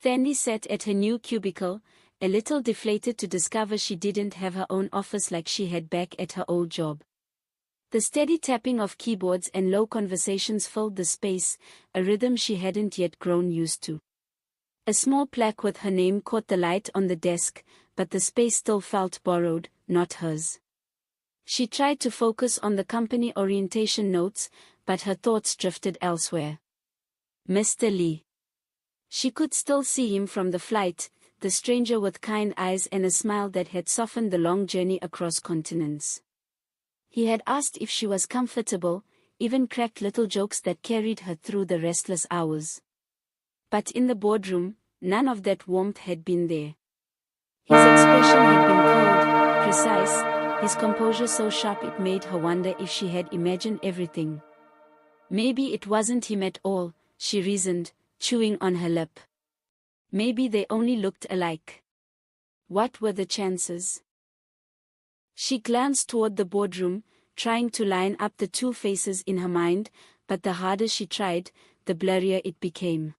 Thandi sat at her new cubicle, a little deflated to discover she didn't have her own office like she had back at her old job. The steady tapping of keyboards and low conversations filled the space, a rhythm she hadn't yet grown used to. A small plaque with her name caught the light on the desk, but the space still felt borrowed, not hers. She tried to focus on the company orientation notes, but her thoughts drifted elsewhere. Mr. Lee. She could still see him from the flight, the stranger with kind eyes and a smile that had softened the long journey across continents. He had asked if she was comfortable, even cracked little jokes that carried her through the restless hours. But in the boardroom, none of that warmth had been there. His expression had been cold, precise, his composure so sharp it made her wonder if she had imagined everything. Maybe it wasn't him at all, she reasoned, chewing on her lip. Maybe they only looked alike. What were the chances? She glanced toward the boardroom, trying to line up the two faces in her mind, but the harder she tried, the blurrier it became.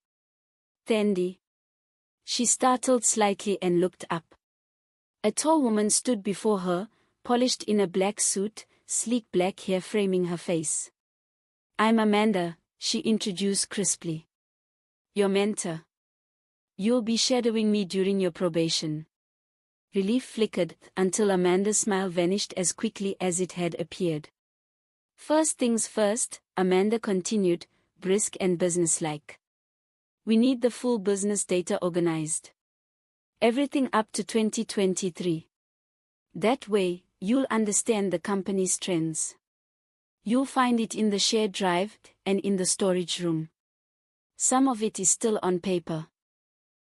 Thandi. She startled slightly and looked up. A tall woman stood before her, polished in a black suit, sleek black hair framing her face. "I'm Amanda," she introduced crisply. "Your mentor. You'll be shadowing me during your probation." Relief flickered, until Amanda's smile vanished as quickly as it had appeared. "First things first," Amanda continued, brisk and businesslike. "We need the full business data organized. Everything up to 2023. That way, you'll understand the company's trends. You'll find it in the shared drive, and in the storage room. Some of it is still on paper."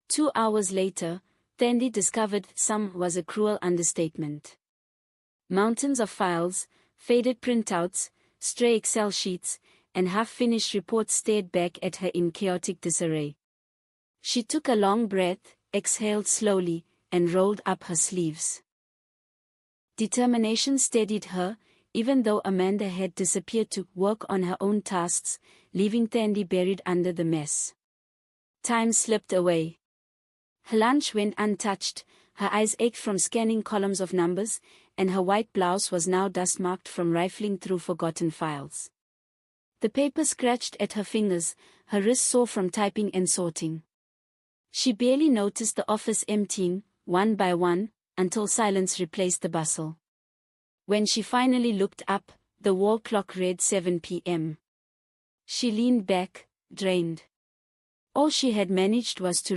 2 hours later, Thandi discovered some was a cruel understatement. Mountains of files, faded printouts, stray Excel sheets, and half-finished reports stared back at her in chaotic disarray. She took a long breath, exhaled slowly, and rolled up her sleeves. Determination steadied her, even though Amanda had disappeared to work on her own tasks, leaving Thandi buried under the mess. Time slipped away. Her lunch went untouched, her eyes ached from scanning columns of numbers, and her white blouse was now dust-marked from rifling through forgotten files. The paper scratched at her fingers, her wrists sore from typing and sorting. She barely noticed the office emptying, one by one, until silence replaced the bustle. When she finally looked up, the wall clock read 7 p.m. She leaned back, drained. All she had managed was to